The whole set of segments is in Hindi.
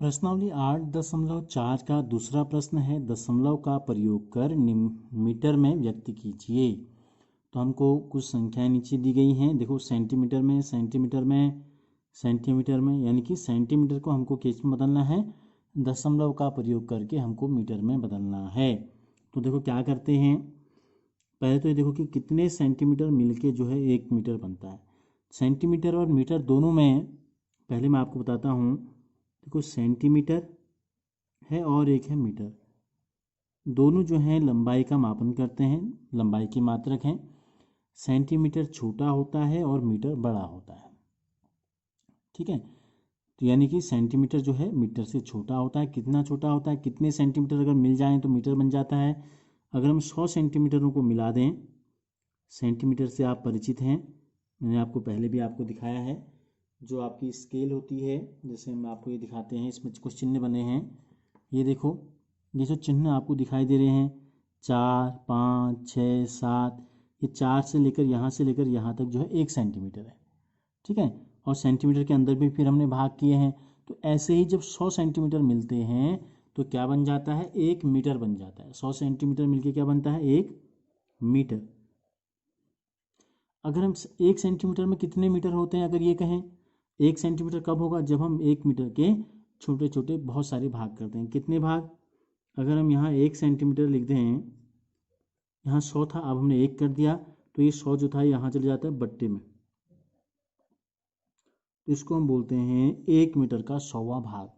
प्रश्नावली 8.4 का दूसरा प्रश्न है, दशमलव का प्रयोग कर मीटर में व्यक्त कीजिए। तो हमको कुछ संख्याएं नीचे दी गई हैं। देखो, सेंटीमीटर में, सेंटीमीटर में, सेंटीमीटर में, यानी कि सेंटीमीटर को हमको किस में बदलना है, दशमलव का प्रयोग करके हमको मीटर में बदलना है। तो देखो क्या करते हैं, पहले तो ये देखो कि कितने सेंटीमीटर मिलके जो है 1 मीटर बनता है। सेंटीमीटर और मीटर दोनों में पहले मैं आपको बताता हूँ। देखो, सेंटीमीटर है और एक है मीटर, दोनों जो हैं लंबाई का मापन करते हैं, लंबाई की मात्रक हैं। सेंटीमीटर छोटा होता है और मीटर बड़ा होता है, ठीक है। तो यानी कि सेंटीमीटर जो है मीटर से छोटा होता है। कितना छोटा होता है, कितने सेंटीमीटर अगर मिल जाएं तो मीटर बन जाता है। अगर हम 100 सेंटीमीटरों को मिला दें, सेंटीमीटर से आप परिचित हैं, मैंने आपको पहले भी आपको दिखाया है। जो आपकी स्केल होती है, जैसे हम आपको ये दिखाते हैं, इसमें कुछ चिन्ह बने हैं। ये देखो, ये जो चिन्ह आपको दिखाई दे रहे हैं, 4, 5, 6, 7, ये 4 से लेकर यहाँ से लेकर यहाँ तक जो है 1 सेंटीमीटर है, ठीक है। और सेंटीमीटर के अंदर भी फिर हमने भाग किए हैं। तो ऐसे ही जब 100 सेंटीमीटर मिलते हैं तो क्या बन जाता है, 1 मीटर बन जाता है। 100 सेंटीमीटर मिलके क्या बनता है, 1 मीटर। अगर हम 1 सेंटीमीटर में कितने मीटर होते हैं, अगर ये कहें, 1 सेंटीमीटर कब होगा, जब हम 1 मीटर के छोटे छोटे बहुत सारे भाग करते हैं। कितने भाग, अगर हम यहाँ 1 सेंटीमीटर लिख दें, यहाँ 100 था, अब हमने 1 कर दिया, तो ये 100 जो था यहाँ चले जाता है बट्टे में। तो इसको हम बोलते हैं 1 मीटर का 100वां भाग।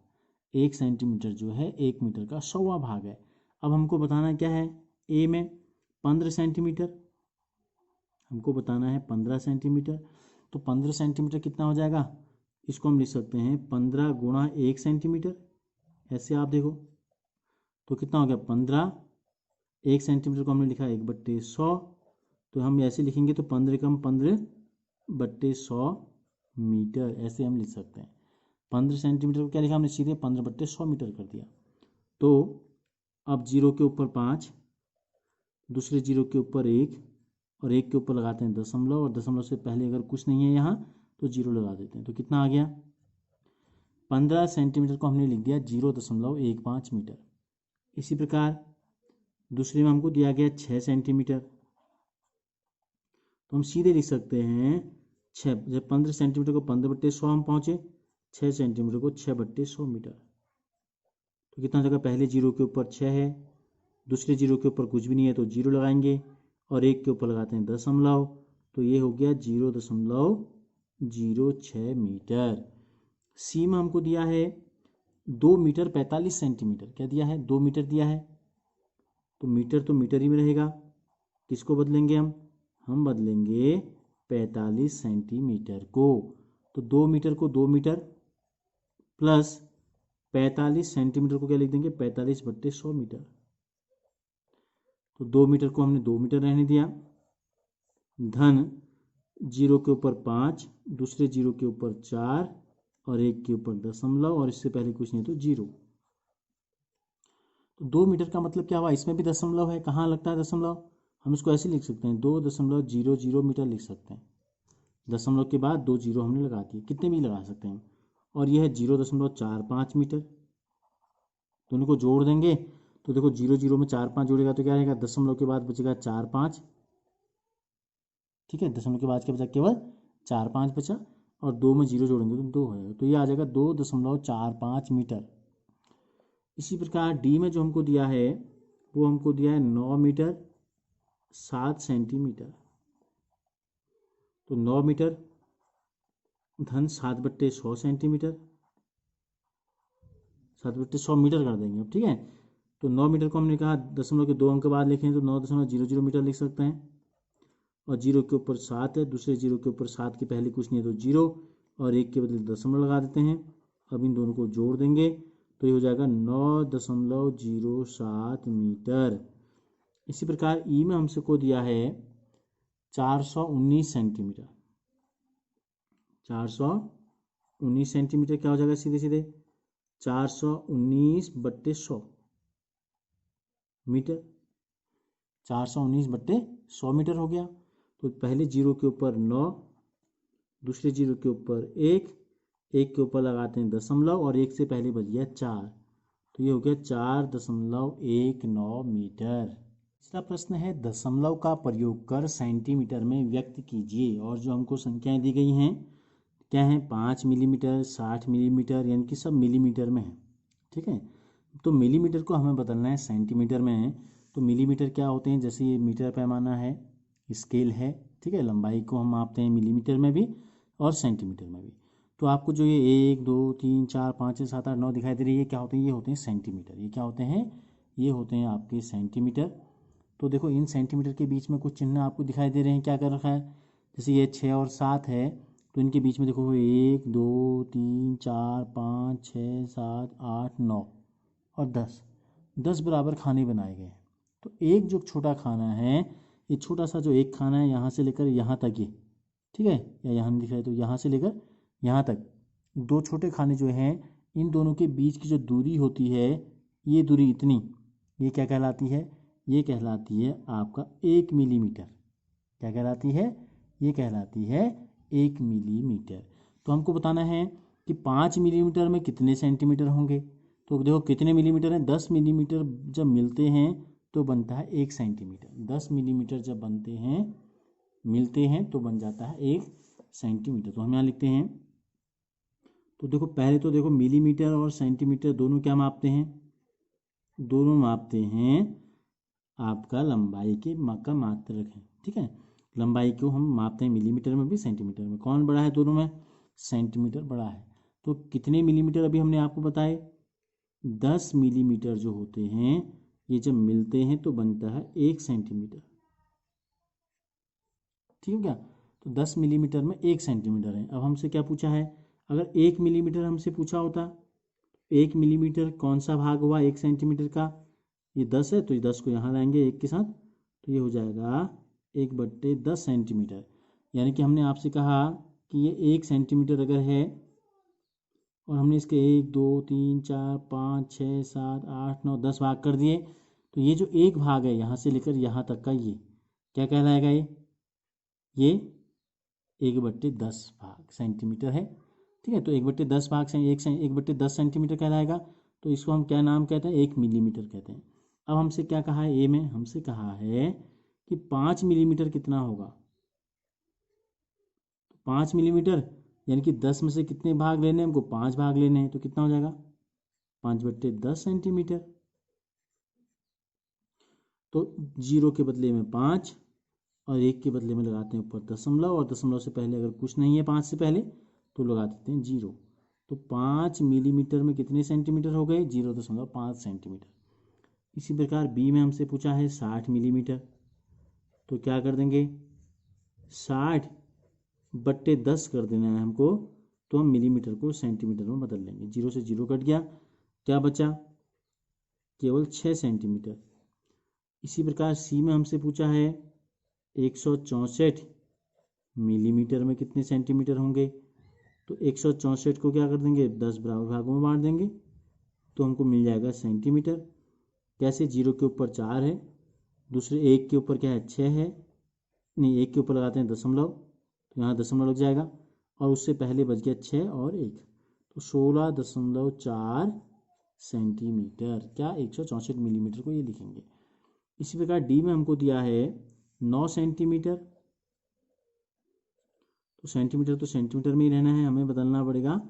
1 सेंटीमीटर जो है 1 मीटर का 100वां भाग है। अब हमको बताना क्या है, ए में 15 सेंटीमीटर, हमको बताना है 15 सेंटीमीटर। तो 15 सेंटीमीटर कितना हो जाएगा, इसको हम लिख सकते हैं 15 गुणा 1 सेंटीमीटर। ऐसे आप देखो तो कितना हो गया, 15, 1 सेंटीमीटर को हमने लिखा 1/100, तो हम ऐसे लिखेंगे तो 15 कम 15/100 मीटर, ऐसे हम लिख सकते हैं। 15 सेंटीमीटर को क्या लिखा हमने, सीधे 15/100 मीटर कर दिया। तो अब 0 के ऊपर 5, दूसरे 0 के ऊपर 1, और 1 के ऊपर लगाते हैं दशमलव, और दशमलव से पहले अगर कुछ नहीं है यहाँ तो 0 लगा देते हैं। तो कितना आ गया, 15 सेंटीमीटर को हमने लिख दिया 0.15 मीटर। इसी प्रकार दूसरे में हमको दिया गया 6 सेंटीमीटर, तो हम सीधे लिख सकते हैं 6, जब 15 सेंटीमीटर को 15/100 हम पहुँचे, 6 सेंटीमीटर को 6/100 मीटर। तो कितना जगह, पहले 0 के ऊपर 6 है, दूसरे 0 के ऊपर कुछ भी नहीं है तो 0 लगाएंगे, और 1 के ऊपर लगाते हैं दशमलव, तो ये हो गया 0.06 मीटर। सी में हमको दिया है 2 मीटर 45 सेंटीमीटर। क्या दिया है, 2 मीटर दिया है, तो मीटर ही में रहेगा। किसको बदलेंगे हम बदलेंगे 45 सेंटीमीटर को। तो 2 मीटर को 2 मीटर प्लस 45 सेंटीमीटर को क्या लिख देंगे, 45/100 मीटर। तो 2 मीटर को हमने 2 मीटर रहने दिया, धन 0 के ऊपर 5, दूसरे 0 के ऊपर 4, और 1 के ऊपर दशमलव, और इससे पहले कुछ नहीं तो 0। तो 2 मीटर का मतलब क्या हुआ, इसमें भी दशमलव है, कहाँ लगता है दशमलव, हम इसको ऐसे लिख सकते हैं 2.00 मीटर लिख सकते हैं। दशमलव के बाद 2 जीरो हमने लगा दिए, कितने भी लगा सकते हैं। और यह है 0.45 मीटर। तो उनको जोड़ देंगे तो देखो 0 में 4 5 जोड़ेगा तो क्या रहेगा, दशमलव के बाद बचेगा 4 5, ठीक है। दशमलव के बाद क्या बचा, केवल 4 5 बचा, और 2 में 0 जोड़ेंगे तो 2 हो जाएगा, तो ये आ जाएगा 2.45 मीटर। इसी प्रकार डी में जो हमको दिया है, वो हमको दिया है 9 मीटर 7 सेंटीमीटर। तो 9 मीटर धन 7/100 सेंटीमीटर, 7/100 मीटर कर देंगे अब, ठीक है। तो 9 मीटर को हमने कहा दशमलव के 2 अंक बाद लिखें तो 9.00 मीटर लिख सकते हैं, और 0 के ऊपर 7 है, दूसरे 0 के ऊपर 7 के पहले कुछ नहीं है तो 0, और 1 के बदले दशमलव लगा देते हैं। अब इन दोनों को जोड़ देंगे तो ये हो जाएगा 9.07 मीटर। इसी प्रकार ई में हमसे को दिया है 419 सेंटीमीटर। 419 सेंटीमीटर क्या हो जाएगा, सीधे सीधे 419/100 मीटर। 419/100 मीटर हो गया। तो पहले 0 के ऊपर 9, दूसरे 0 के ऊपर 1, एक के ऊपर लगाते हैं दशमलव और एक से पहले बच गया 4, तो ये हो गया 4.19 मीटर। तीसरा प्रश्न है दशमलव का प्रयोग कर सेंटीमीटर में व्यक्त कीजिए। और जो हमको संख्याएं दी गई हैं क्या है, 5 मिलीमीटर, 60 मिलीमीटर, यानी कि सब मिलीमीटर में है। ठीक है, तो मिलीमीटर को हमें बदलना है सेंटीमीटर में। तो मिलीमीटर क्या होते हैं, जैसे ये मीटर पैमाना है, स्केल है। ठीक है, लंबाई को हम मापते हैं मिलीमीटर में भी और सेंटीमीटर में भी। तो आपको जो ये 1 2 3 4 5 6 7 8 9 दिखाई दे रही है, क्या होते हैं, ये होते हैं सेंटीमीटर। ये क्या होते हैं, ये होते हैं आपके सेंटीमीटर। तो देखो इन सेंटीमीटर के बीच में कुछ चिन्ह आपको दिखाई दे रहे हैं, क्या कर रखा है, जैसे ये 6 और 7 है, तो इनके बीच में देखो 1 2 3 4 5 6 7 8 9 और 10 बराबर खाने बनाए गए हैं। तो एक जो छोटा खाना है, ये छोटा सा जो एक खाना है, यहाँ से लेकर यहाँ तक ये, ठीक है, या यहाँ नहीं दिख रहा है तो यहाँ से लेकर यहाँ तक दो छोटे खाने जो हैं, इन दोनों के बीच की जो दूरी होती है, ये दूरी इतनी, ये क्या कहलाती है, ये कहलाती है आपका 1 मिलीमीटर। क्या कहलाती है, ये कहलाती है 1 मिलीमीटर। तो हमको बताना है कि 5 मिलीमीटर में कितने सेंटीमीटर होंगे। तो देखो कितने मिलीमीटर हैं, 10 मिलीमीटर जब मिलते हैं तो बनता है 1 सेंटीमीटर। 10 मिलीमीटर जब बनते हैं, मिलते हैं, तो बन जाता है 1 सेंटीमीटर। तो हम यहाँ लिखते हैं, तो देखो पहले तो देखो मिलीमीटर और सेंटीमीटर दोनों क्या मापते हैं, दोनों मापते हैं आपका लंबाई के का मात्रक है। ठीक है, लंबाई को हम मापते हैं मिलीमीटर में भी सेंटीमीटर में। कौन बड़ा है दोनों में, सेंटीमीटर बड़ा है। तो कितने मिलीमीटर अभी हमने आपको बताए, 10 मिलीमीटर जो होते हैं, ये जब मिलते हैं तो बनता है 1 सेंटीमीटर। ठीक है क्या, तो 10 मिलीमीटर में 1 सेंटीमीटर है। अब हमसे क्या पूछा है, अगर 1 मिलीमीटर हमसे पूछा होता, 1 मिलीमीटर कौन सा भाग हुआ 1 सेंटीमीटर का, ये 10 है, तो ये 10 को यहाँ लाएंगे 1 के साथ, तो ये हो जाएगा 1/10 सेंटीमीटर। यानी कि हमने आपसे कहा कि ये 1 सेंटीमीटर अगर है और हमने इसके 1 2 3 4 5 6 7 8 9 10 भाग कर दिए, तो ये जो एक भाग है यहाँ से लेकर यहाँ तक का, ये क्या कहलाएगा, ये 1/10 भाग सेंटीमीटर है। ठीक है, तो 1/10 भाग से 1/10 सेंटीमीटर कहलाएगा। तो इसको हम क्या नाम कहते हैं, 1 मिलीमीटर कहते हैं। अब हमसे क्या कहा है, ए में हमसे कहा है कि 5 मिलीमीटर कितना होगा। 5 मिलीमीटर यानी कि 10 में से कितने भाग लेने हैं हमको, 5 भाग लेने हैं, तो कितना हो जाएगा 5/10 सेंटीमीटर। तो 0 के बदले में 5 और 1 के बदले में लगाते हैं ऊपर दशमलव, और दशमलव से पहले अगर कुछ नहीं है 5 से पहले तो लगा देते हैं 0। तो 5 मिलीमीटर में कितने सेंटीमीटर हो गए, 0.5 सेंटीमीटर। इसी प्रकार बी में हमसे पूछा है 60 मिलीमीटर, तो क्या कर देंगे, 60/10 कर देना है हमको, तो हम मिलीमीटर को सेंटीमीटर में बदल लेंगे। 0 से 0 कट गया, क्या बचा, केवल 6 सेंटीमीटर। इसी प्रकार सी में हमसे पूछा है 164 मिलीमीटर में कितने सेंटीमीटर होंगे। तो 164 को क्या कर देंगे, 10 बराबर भागों में बांट देंगे, तो हमको मिल जाएगा सेंटीमीटर। कैसे, 0 के ऊपर 4 है, दूसरे 1 के ऊपर क्या है 6 है, नहीं 1 के ऊपर लगाते हैं दशमलव, तो यहाँ दशमलव लग जाएगा, और उससे पहले बच गया 6 और 1, तो 16.4 सेंटीमीटर। क्या, 164 मिलीमीटर को ये लिखेंगे। इसी प्रकार डी में हमको दिया है 9 सेंटीमीटर, तो सेंटीमीटर में ही रहना है, हमें बदलना पड़ेगा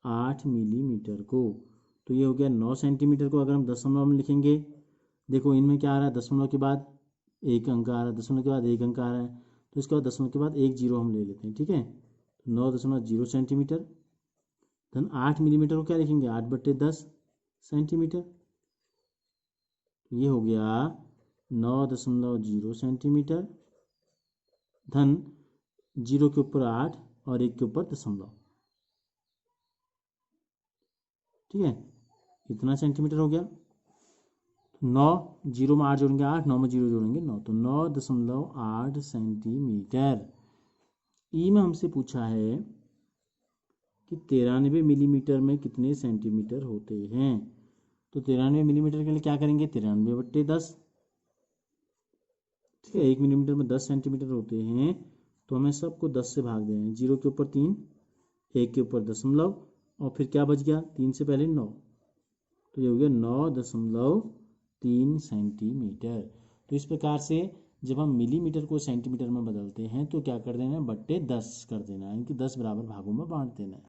8 मिलीमीटर को। तो ये हो गया 9 सेंटीमीटर को अगर हम दशमलव में लिखेंगे, देखो इनमें क्या आ रहा है, दशमलव के बाद एक अंक आ रहा है, दशमलव के बाद एक अंक आ रहा है, तो इसके बाद दशमलव के बाद एक जीरो हम ले लेते हैं। ठीक है, 9.0 सेंटीमीटर। धन 8 मिलीमीटर को क्या लिखेंगे, 8/10 सेंटीमीटर। ये हो गया 9.0 सेंटीमीटर, धन 0 के ऊपर 8 और 1 के ऊपर दशमलव। ठीक है, इतना सेंटीमीटर हो गया। 9 0 में 8 जोड़ेंगे 8, 9 में 0 जोड़ेंगे 9, तो 9.8 सेंटीमीटर। ई में हमसे पूछा है कि 93 मिलीमीटर में कितने सेंटीमीटर होते हैं। तो 93 मिलीमीटर के लिए क्या करेंगे, 93/10। ठीक है, 1 मिलीमीटर में 10 सेंटीमीटर होते हैं, तो हमें सबको 10 से भाग देना है। 0 के ऊपर 3, 1 के ऊपर दशमलव और फिर क्या बच गया, 3 से पहले 9, तो ये हो गया 9.3 सेंटीमीटर। तो इस प्रकार से जब हम मिलीमीटर को सेंटीमीटर में बदलते हैं तो क्या कर देना है, बट्टे 10 कर देना है, यानी कि 10 बराबर भागों में बांट देना है।